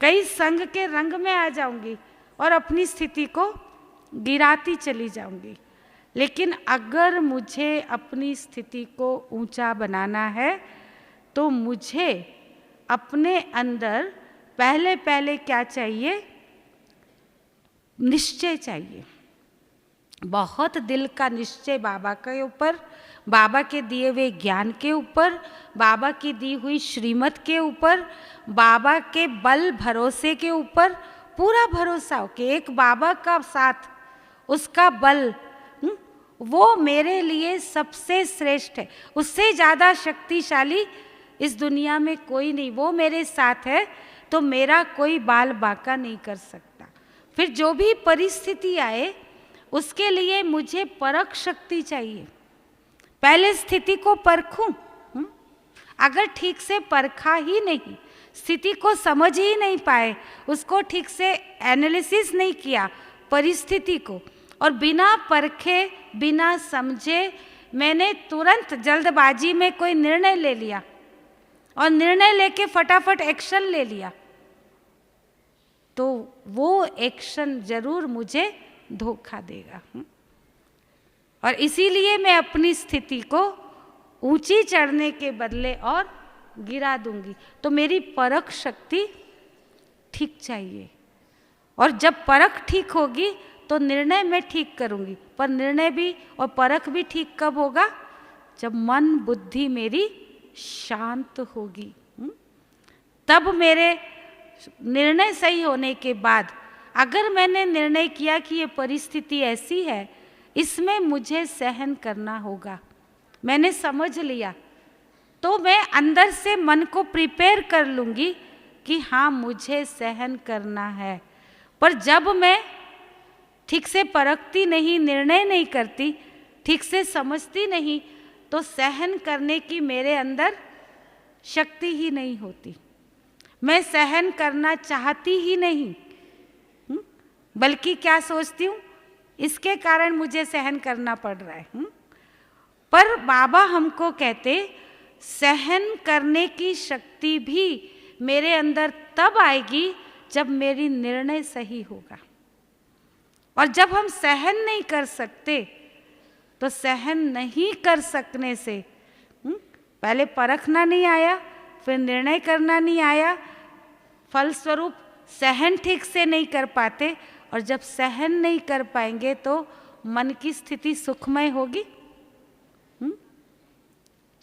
कई संग के रंग में आ जाऊंगी और अपनी स्थिति को गिराती चली जाऊंगी। लेकिन अगर मुझे अपनी स्थिति को ऊंचा बनाना है तो मुझे अपने अंदर पहले पहले क्या चाहिए, निश्चय चाहिए, बहुत दिल का निश्चय बाबा के ऊपर, बाबा के दिए हुए ज्ञान के ऊपर, बाबा की दी हुई श्रीमत के ऊपर, बाबा के बल भरोसे के ऊपर पूरा भरोसा हो कि एक बाबा का साथ, उसका बल, वो मेरे लिए सबसे श्रेष्ठ है, उससे ज़्यादा शक्तिशाली इस दुनिया में कोई नहीं। वो मेरे साथ है तो मेरा कोई बाल बांका नहीं कर सकता। फिर जो भी परिस्थिति आए उसके लिए मुझे परख शक्ति चाहिए। पहले स्थिति को परखूं, अगर ठीक से परखा ही नहीं, स्थिति को समझ ही नहीं पाए, उसको ठीक से एनालिसिस नहीं किया परिस्थिति को, और बिना परखे बिना समझे मैंने तुरंत जल्दबाजी में कोई निर्णय ले लिया और निर्णय लेके फटाफट एक्शन ले लिया, तो वो एक्शन जरूर मुझे धोखा देगा। और इसीलिए मैं अपनी स्थिति को ऊंची चढ़ने के बदले और गिरा दूंगी। तो मेरी परख शक्ति ठीक चाहिए, और जब परख ठीक होगी तो निर्णय मैं ठीक करूंगी। पर निर्णय भी और परख भी ठीक कब होगा? जब मन बुद्धि मेरी शांत होगी। तब मेरे निर्णय सही होने के बाद अगर मैंने निर्णय किया कि ये परिस्थिति ऐसी है, इसमें मुझे सहन करना होगा, मैंने समझ लिया, तो मैं अंदर से मन को प्रिपेयर कर लूँगी कि हाँ मुझे सहन करना है। पर जब मैं ठीक से परखती नहीं, निर्णय नहीं करती, ठीक से समझती नहीं, तो सहन करने की मेरे अंदर शक्ति ही नहीं होती। मैं सहन करना चाहती ही नहीं, बल्कि क्या सोचती हूँ, इसके कारण मुझे सहन करना पड़ रहा है। पर बाबा हमको कहते सहन करने की शक्ति भी मेरे अंदर तब आएगी जब मेरी निर्णय सही होगा। और जब हम सहन नहीं कर सकते तो सहन नहीं कर सकने से पहले परखना नहीं आया, फिर निर्णय करना नहीं आया, फलस्वरूप सहन ठीक से नहीं कर पाते। और जब सहन नहीं कर पाएंगे तो मन की स्थिति सुखमय होगी,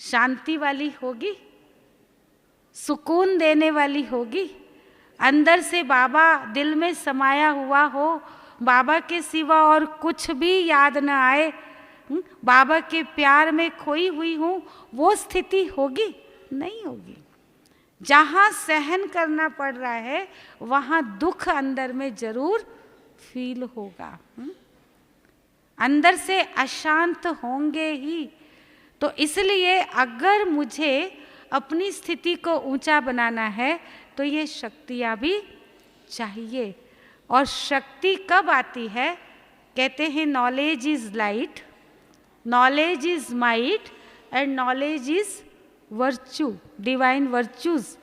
शांति वाली होगी, सुकून देने वाली होगी। अंदर से बाबा दिल में समाया हुआ हो, बाबा के सिवा और कुछ भी याद न आए, बाबा के प्यार में खोई हुई हूँ, वो स्थिति होगी? नहीं होगी। जहाँ सहन करना पड़ रहा है वहाँ दुख अंदर में जरूर फील होगा, अंदर से अशांत होंगे ही। तो इसलिए अगर मुझे अपनी स्थिति को ऊंचा बनाना है तो ये शक्तियाँ भी चाहिए। और शक्ति कब आती है? कहते हैं knowledge is light, knowledge is might and knowledge is virtue, divine virtues.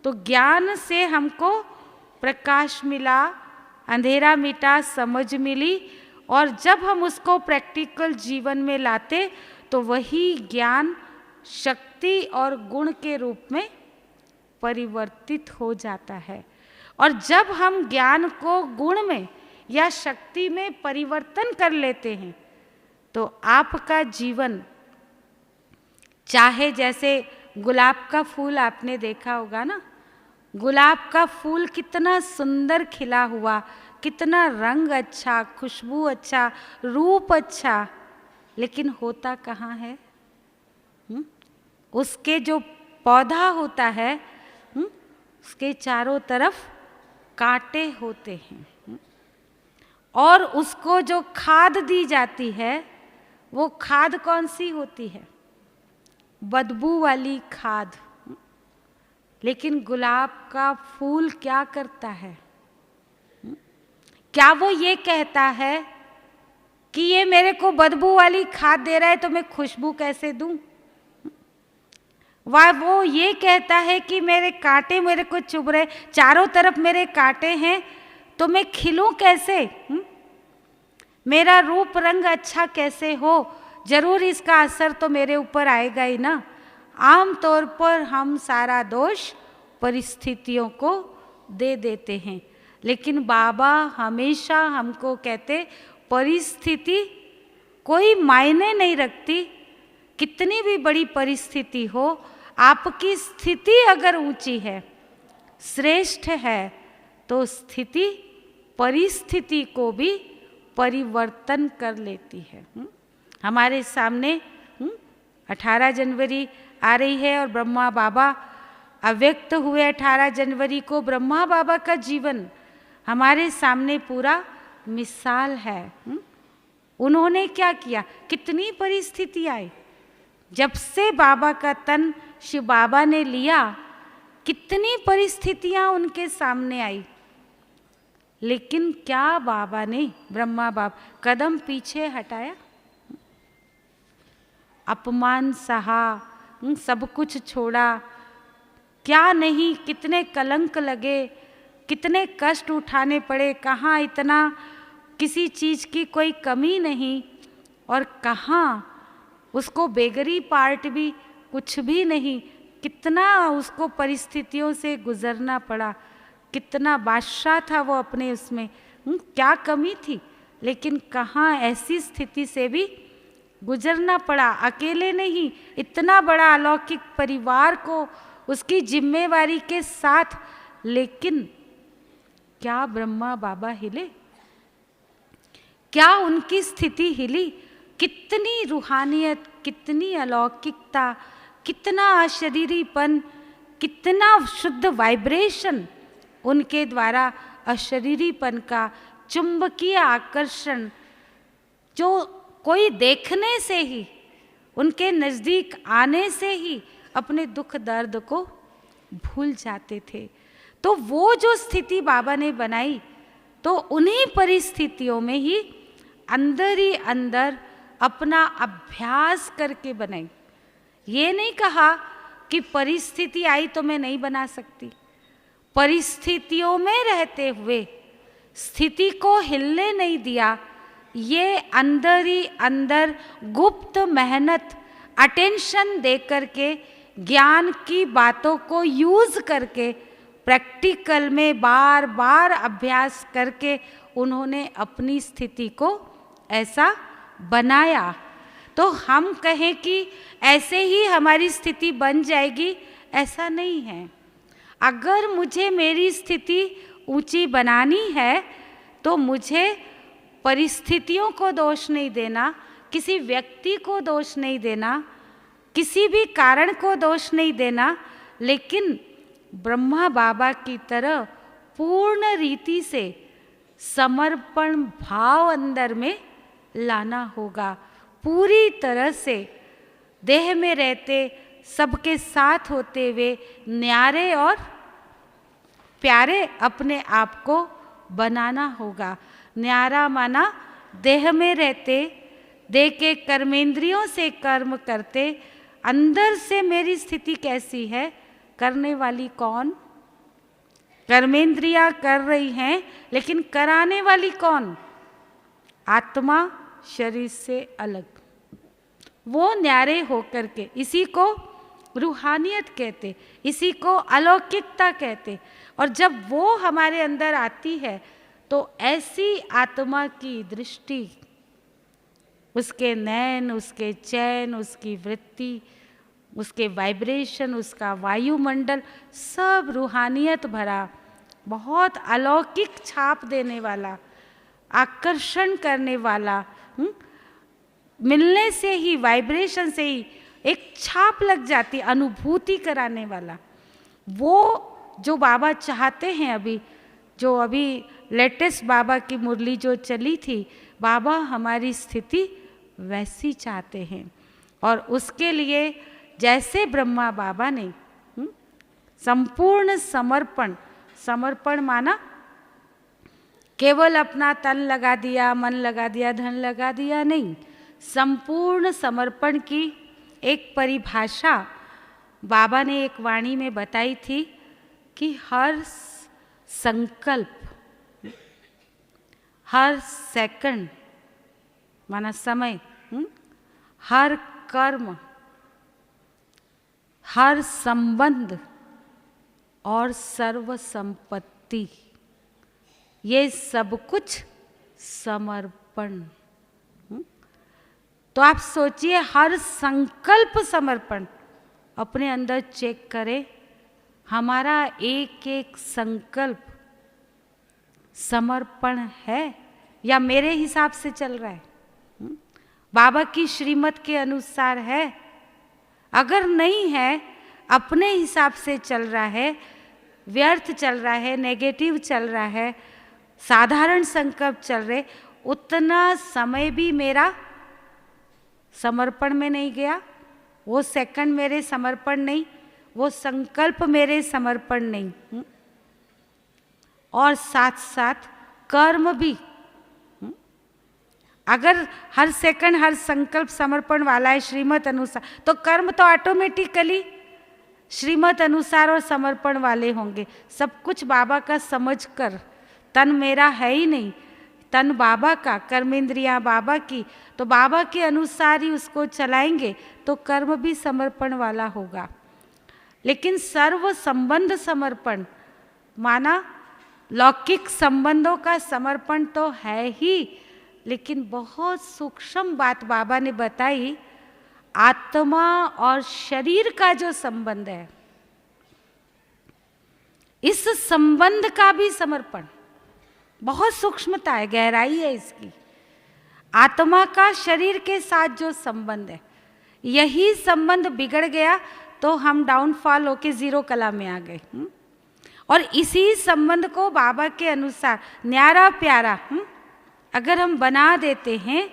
तो ज्ञान से हमको प्रकाश मिला, अंधेरा मिटा, समझ मिली, और जब हम उसको प्रैक्टिकल जीवन में लाते तो वही ज्ञान शक्ति और गुण के रूप में परिवर्तित हो जाता है। और जब हम ज्ञान को गुण में या शक्ति में परिवर्तन कर लेते हैं तो आपका जीवन, चाहे जैसे गुलाब का फूल आपने देखा होगा ना, गुलाब का फूल कितना सुंदर खिला हुआ, कितना रंग अच्छा, खुशबू अच्छा, रूप अच्छा, लेकिन होता कहाँ है? उसके जो पौधा होता है उसके चारों तरफ कांटे होते हैं, और उसको जो खाद दी जाती है वो खाद कौन सी होती है? बदबू वाली खाद। लेकिन गुलाब का फूल क्या करता है? क्या वो ये कहता है कि ये मेरे को बदबू वाली खाद दे रहा है तो मैं खुशबू कैसे दूं? वह वो ये कहता है कि मेरे कांटे मेरे को चुभ रहे, चारों तरफ मेरे कांटे हैं, तो मैं खिलूं कैसे? मेरा रूप रंग अच्छा कैसे हो? जरूर इसका असर तो मेरे ऊपर आएगा ही ना। आम तौर पर हम सारा दोष परिस्थितियों को दे देते हैं, लेकिन बाबा हमेशा हमको कहते परिस्थिति कोई मायने नहीं रखती। कितनी भी बड़ी परिस्थिति हो, आपकी स्थिति अगर ऊंची है, श्रेष्ठ है, तो स्थिति परिस्थिति को भी परिवर्तन कर लेती है। हमारे सामने 18 जनवरी आ रही है और ब्रह्मा बाबा अव्यक्त हुए 18 जनवरी को। ब्रह्मा बाबा का जीवन हमारे सामने पूरा मिसाल है। उन्होंने क्या किया? कितनी परिस्थिति आई, जब से बाबा का तन शिव बाबा ने लिया, कितनी परिस्थितियां उनके सामने आई, लेकिन क्या बाबा ने, ब्रह्मा बाबा, कदम पीछे हटाया? अपमान सहा, सब कुछ छोड़ा, क्या नहीं, कितने कलंक लगे, कितने कष्ट उठाने पड़े, कहाँ इतना किसी चीज़ की कोई कमी नहीं, और कहाँ उसको बेगरी पार्ट भी कुछ भी नहीं, कितना उसको परिस्थितियों से गुजरना पड़ा, कितना बादशाह था वो अपने उसमें, क्या कमी थी, लेकिन कहाँ ऐसी स्थिति से भी गुजरना पड़ा। अकेले नहीं, इतना बड़ा अलौकिक परिवार को उसकी जिम्मेवारी के साथ, लेकिन क्या ब्रह्मा बाबा हिले? क्या उनकी स्थिति हिली? कितनी रूहानियत, कितनी अलौकिकता, कितना अशरीरीपन, कितना शुद्ध वाइब्रेशन उनके द्वारा अशरीरीपन का, चुंबकीय आकर्षण, जो कोई देखने से ही, उनके नज़दीक आने से ही अपने दुख दर्द को भूल जाते थे। तो वो जो स्थिति बाबा ने बनाई, तो उन्हीं परिस्थितियों में ही अंदर अपना अभ्यास करके बनाई। ये नहीं कहा कि परिस्थिति आई तो मैं नहीं बना सकती। परिस्थितियों में रहते हुए स्थिति को हिलने नहीं दिया। ये अंदर ही अंदर गुप्त मेहनत, अटेंशन दे करके, ज्ञान की बातों को यूज़ करके, प्रैक्टिकल में बार बार अभ्यास करके उन्होंने अपनी स्थिति को ऐसा बनाया। तो हम कहें कि ऐसे ही हमारी स्थिति बन जाएगी, ऐसा नहीं है। अगर मुझे मेरी स्थिति ऊंची बनानी है तो मुझे परिस्थितियों को दोष नहीं देना, किसी व्यक्ति को दोष नहीं देना, किसी भी कारण को दोष नहीं देना, लेकिन ब्रह्मा बाबा की तरह पूर्ण रीति से समर्पण भाव अंदर में लाना होगा। पूरी तरह से देह में रहते, सबके साथ होते हुए न्यारे और प्यारे अपने आप को बनाना होगा। न्यारा माना देह में रहते, देह के कर्मेंद्रियों से कर्म करते, अंदर से मेरी स्थिति कैसी है, करने वाली कौन? कर्मेंद्रियां कर रही हैं, लेकिन कराने वाली कौन? आत्मा शरीर से अलग। वो न्यारे होकर के, इसी को रूहानियत कहते, इसी को अलौकिकता कहते। और जब वो हमारे अंदर आती है तो ऐसी आत्मा की दृष्टि, उसके नैन, उसके चैन, उसकी वृत्ति, उसके वाइब्रेशन, उसका वायुमंडल, सब रूहानियत भरा, बहुत अलौकिक छाप देने वाला, आकर्षण करने वाला, मिलने से ही, वाइब्रेशन से ही एक छाप लग जाती, अनुभूति कराने वाला। वो जो बाबा चाहते हैं, जो अभी लेटेस्ट बाबा की मुरली जो चली थी, बाबा हमारी स्थिति वैसी चाहते हैं। और उसके लिए जैसे ब्रह्मा बाबा ने संपूर्ण समर्पण, समर्पण माना केवल अपना तन लगा दिया, मन लगा दिया, धन लगा दिया, नहीं, संपूर्ण समर्पण की एक परिभाषा बाबा ने एक वाणी में बताई थी कि हर संकल्प, हर सेकंड माना समय, हर कर्म, हर संबंध और सर्व संपत्ति, ये सब कुछ समर्पण। तो आप सोचिए, हर संकल्प समर्पण। अपने अंदर चेक करें, हमारा एक एक संकल्प समर्पण है या मेरे हिसाब से चल रहा है, बाबा की श्रीमत के अनुसार है? अगर नहीं है, अपने हिसाब से चल रहा है, व्यर्थ चल रहा है, नेगेटिव चल रहा है, साधारण संकल्प चल रहे, उतना समय भी मेरा समर्पण में नहीं गया, वो सेकंड मेरे समर्पण नहीं, वो संकल्प मेरे समर्पण नहीं, और साथ साथ कर्म भी। अगर हर सेकंड हर संकल्प समर्पण वाला है श्रीमत अनुसार, तो कर्म तो ऑटोमेटिकली श्रीमत अनुसार और समर्पण वाले होंगे। सब कुछ बाबा का समझकर, तन मेरा है ही नहीं, तन बाबा का, कर्मेंद्रियां बाबा की, तो बाबा के अनुसार ही उसको चलाएंगे तो कर्म भी समर्पण वाला होगा। लेकिन सर्व संबंध समर्पण माना लौकिक संबंधों का समर्पण तो है ही, लेकिन बहुत सूक्ष्म बात बाबा ने बताई, आत्मा और शरीर का जो संबंध है, इस संबंध का भी समर्पण, बहुत सूक्ष्मता है, गहराई है इसकी। आत्मा का शरीर के साथ जो संबंध है, यही संबंध बिगड़ गया तो हम डाउनफॉल होके जीरो कला में आ गए। और इसी संबंध को बाबा के अनुसार न्यारा प्यारा अगर हम बना देते हैं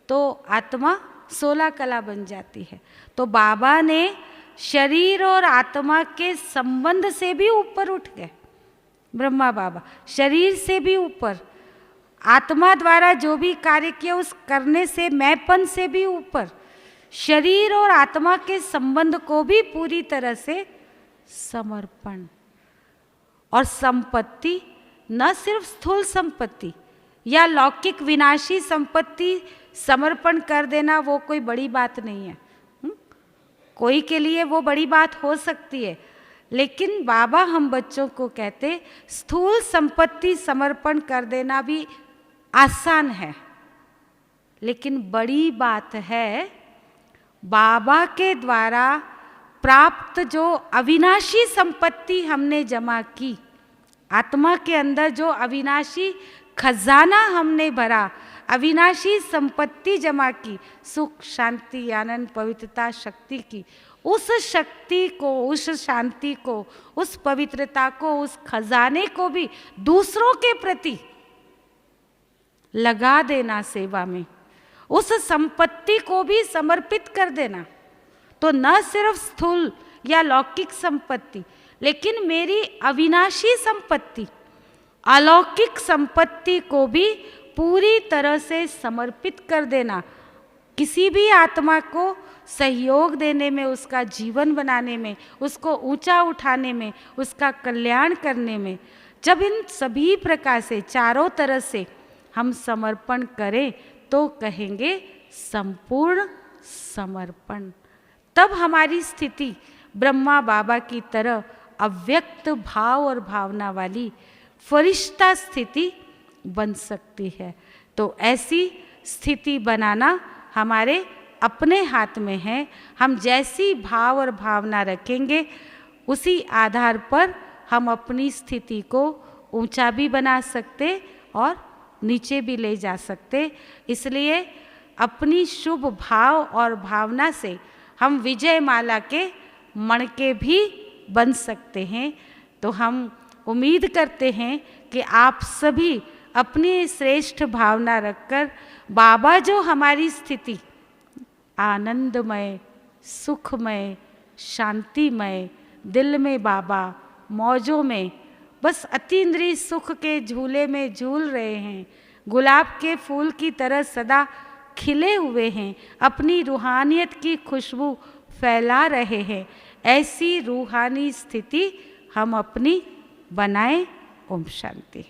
तो आत्मा 16 कला बन जाती है। तो बाबा ने शरीर और आत्मा के संबंध से भी ऊपर उठ गए। ब्रह्मा बाबा शरीर से भी ऊपर, आत्मा द्वारा जो भी कार्य किया उस करने से, मैंपन से भी ऊपर, शरीर और आत्मा के संबंध को भी पूरी तरह से समर्पण। और संपत्ति न सिर्फ स्थूल संपत्ति या लौकिक विनाशी संपत्ति समर्पण कर देना वो कोई बड़ी बात नहीं है। कोई के लिए वो बड़ी बात हो सकती है, लेकिन बाबा हम बच्चों को कहते स्थूल संपत्ति समर्पण कर देना भी आसान है, लेकिन बड़ी बात है बाबा के द्वारा प्राप्त जो अविनाशी संपत्ति हमने जमा की, आत्मा के अंदर जो अविनाशी खजाना हमने भरा, अविनाशी संपत्ति जमा की, सुख शांति आनंद पवित्रता शक्ति की, उस शक्ति को, उस शांति को, उस पवित्रता को, उस खजाने को भी दूसरों के प्रति लगा देना सेवा में, उस संपत्ति को भी समर्पित कर देना। तो न सिर्फ स्थूल या लौकिक संपत्ति, लेकिन मेरी अविनाशी संपत्ति, अलौकिक संपत्ति को भी पूरी तरह से समर्पित कर देना। किसी भी आत्मा को सहयोग देने में, उसका जीवन बनाने में, उसको ऊंचा उठाने में, उसका कल्याण करने में, जब इन सभी प्रकार से चारों तरह से हम समर्पण करें तो कहेंगे संपूर्ण समर्पण। तब हमारी स्थिति ब्रह्मा बाबा की तरह अव्यक्त भाव और भावना वाली फरिश्ता स्थिति बन सकती है। तो ऐसी स्थिति बनाना हमारे अपने हाथ में है। हम जैसी भाव और भावना रखेंगे उसी आधार पर हम अपनी स्थिति को ऊंचा भी बना सकते और नीचे भी ले जा सकते। इसलिए अपनी शुभ भाव और भावना से हम विजय माला के मणके भी बन सकते हैं। तो हम उम्मीद करते हैं कि आप सभी अपनी श्रेष्ठ भावना रखकर बाबा जो हमारी स्थिति आनंदमय, सुखमय, शांतिमय, दिल में बाबा, मौजों में बस अतीन्द्रिय सुख के झूले में झूल रहे हैं, गुलाब के फूल की तरह सदा खिले हुए हैं, अपनी रूहानियत की खुशबू फैला रहे हैं, ऐसी रूहानी स्थिति हम अपनी बनाएं। ओम शांति।